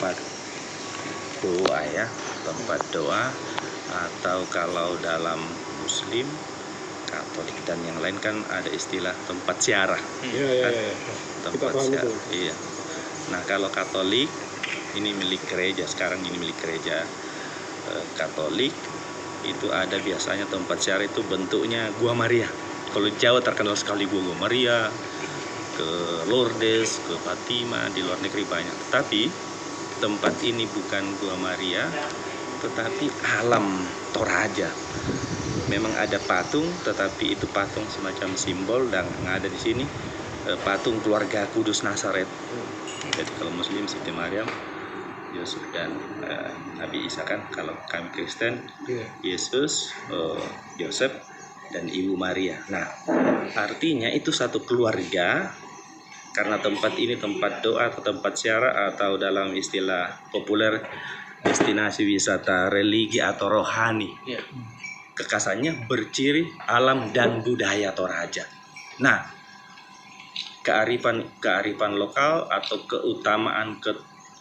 tempat doa ya, tempat doa, atau kalau dalam Muslim, Katolik dan yang lain kan ada istilah tempat ziarah. Tempat ziarah. Iya. Nah kalau Katolik ini milik gereja, sekarang ini milik gereja Katolik, itu ada biasanya tempat ziarah itu bentuknya Gua Maria. Kalau Jawa terkenal sekali Gua Maria, ke Lourdes, ke Fatima, di luar negeri banyak. Tetapi tempat ini bukan Gua Maria, tetapi alam Toraja. Memang ada patung, tetapi itu patung semacam simbol, dan yang ada di sini patung keluarga Kudus Nazaret. Jadi kalau Muslim Siti Maryam, Yusuf dan Nabi Isa kan. Kalau kami Kristen, Yesus, Yosef dan Ibu Maria. Nah, artinya itu satu keluarga. Karena tempat ini tempat doa atau tempat ziarah, atau dalam istilah populer destinasi wisata religi atau rohani. Kekasannya berciri alam dan budaya Toraja. Nah, kearifan lokal atau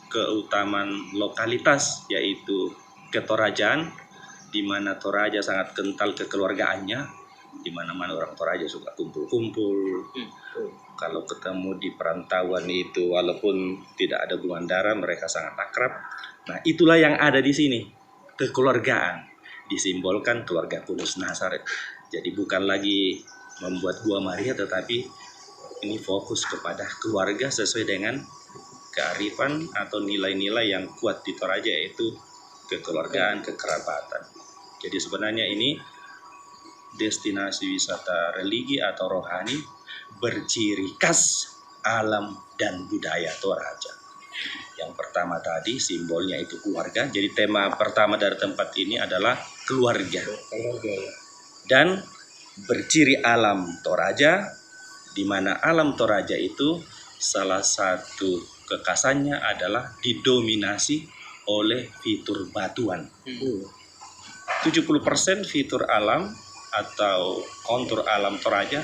keutamaan lokalitas, yaitu ketorajaan, di mana Toraja sangat kental kekeluargaannya, di mana-mana orang Toraja suka kumpul-kumpul. Kalau ketemu di perantauan itu, walaupun tidak ada hubungan darah, mereka sangat akrab. Nah, itulah yang ada di sini, kekeluargaan, disimbolkan keluarga Kudus Nazaret. Jadi bukan lagi membuat Gua Maria, tetapi ini fokus kepada keluarga sesuai dengan kearifan atau nilai-nilai yang kuat di Toraja, yaitu kekeluargaan, kekerabatan. Jadi sebenarnya ini destinasi wisata religi atau rohani berciri khas alam dan budaya Toraja. Yang pertama tadi simbolnya itu keluarga. Jadi tema pertama dari tempat ini adalah keluarga. Dan berciri alam Toraja, di mana alam Toraja itu salah satu kekhasannya adalah didominasi oleh fitur batuan. 70% fitur alam atau kontur alam Toraja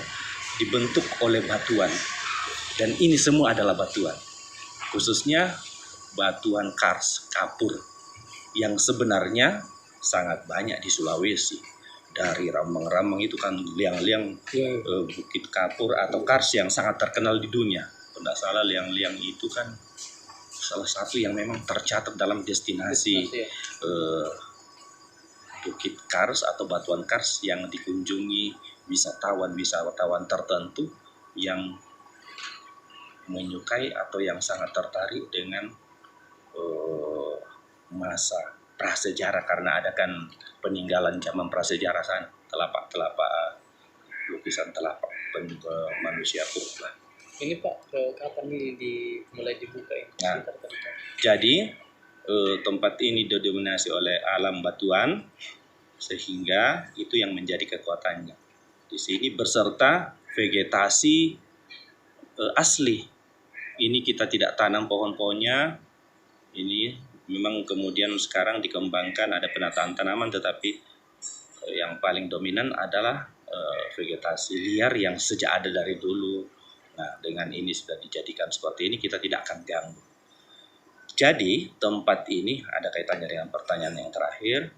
dibentuk oleh batuan, dan ini semua adalah batuan, khususnya batuan kars, kapur, yang sebenarnya sangat banyak di Sulawesi. Dari Rambang-Rambang itu kan liang-liang bukit kapur atau kars yang sangat terkenal di dunia. Tidak salah, liang-liang itu kan salah satu yang memang tercatat dalam destinasi bukit kars atau batuan kars yang dikunjungi wisatawan tertentu yang menyukai atau yang sangat tertarik dengan masa prasejarah, karena ada kan peninggalan zaman prasejarah sana, telapak lukisan telapak manusia purba. Ini Pak, kapan ini mulai dibuka ini? Nah, jadi tempat ini didominasi oleh alam batuan, sehingga itu yang menjadi kekuatannya. Di sini berserta vegetasi asli. Ini kita tidak tanam pohon-pohonnya. Ini memang kemudian sekarang dikembangkan, ada penataan tanaman, tetapi yang paling dominan adalah vegetasi liar yang sejak ada dari dulu. Nah, dengan ini sudah dijadikan seperti ini, kita tidak akan ganggu. Jadi tempat ini ada kaitannya dengan pertanyaan yang terakhir.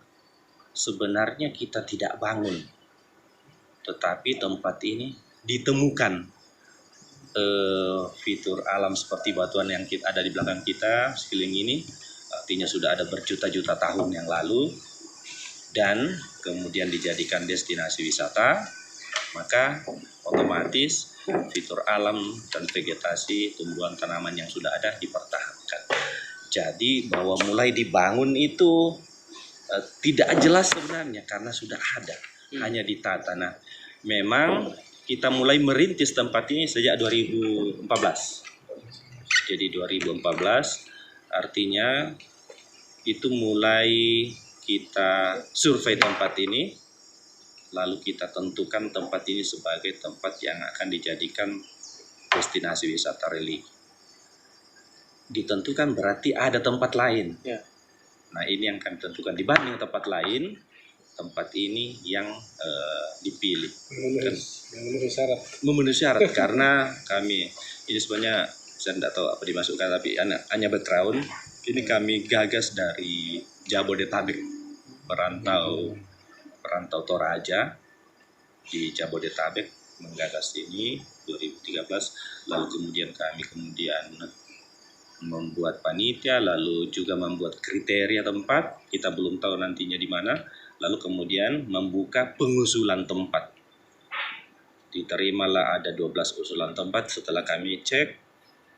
Sebenarnya kita tidak bangun, tetapi tempat ini ditemukan fitur alam seperti batuan yang ada di belakang kita sekeliling ini, artinya sudah ada berjuta-juta tahun yang lalu, dan kemudian dijadikan destinasi wisata, maka otomatis fitur alam dan vegetasi tumbuhan tanaman yang sudah ada dipertahankan. Jadi bahwa mulai dibangun itu tidak jelas sebenarnya, karena sudah ada, hanya ditata. Nah, memang kita mulai merintis tempat ini sejak 2014. Jadi 2014 artinya itu mulai kita survei tempat ini, lalu kita tentukan tempat ini sebagai tempat yang akan dijadikan destinasi wisata religi. Ditentukan berarti ada tempat lain. Nah, ini yang kami tentukan dibanding tempat lain, tempat ini yang dipilih. Memenuhi syarat karena kami ini sebenarnya saya tidak tahu apa dimasukkan, tapi hanya background Ini kami gagas dari Jabodetabek, perantau Toraja di Jabodetabek menggagas ini 2013. Lalu kemudian kami membuat panitia, lalu juga membuat kriteria tempat. Kita belum tahu nantinya di mana. Lalu kemudian membuka pengusulan tempat. Diterimalah ada 12 usulan tempat. Setelah kami cek,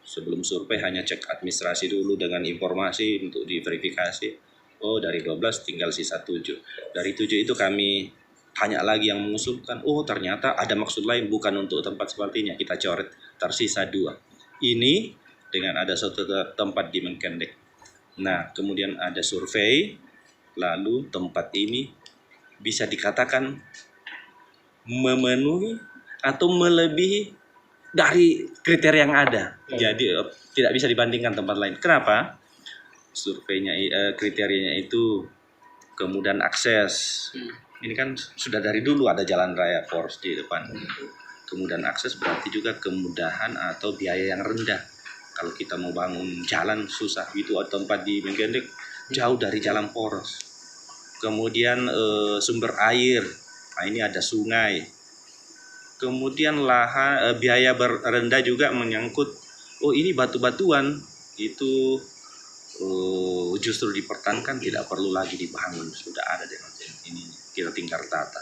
sebelum survei hanya cek administrasi dulu dengan informasi untuk diverifikasi. Oh, dari 12 tinggal sisa 7. Dari 7 itu kami tanya lagi yang mengusulkan. Oh, ternyata ada maksud lain, bukan untuk tempat sepertinya. Kita coret, tersisa 2. Ini dengan ada suatu tempat di Menkendek. Nah, kemudian ada survei, lalu tempat ini bisa dikatakan memenuhi atau melebihi dari kriteria yang ada. Jadi tidak bisa dibandingkan tempat lain. Kenapa? Surveinya, kriterianya itu kemudahan akses. Ini kan sudah dari dulu ada jalan raya Forest di depan. Kemudahan akses berarti juga kemudahan atau biaya yang rendah. Kalau kita mau bangun jalan susah gitu, tempat di Menkendek jauh dari jalan poros. Kemudian sumber air, nah ini ada sungai. Kemudian biaya rendah juga menyangkut, oh ini batu-batuan itu justru dipertahankan, tidak perlu lagi dibangun, sudah ada dengan ini, kita tinggal tata.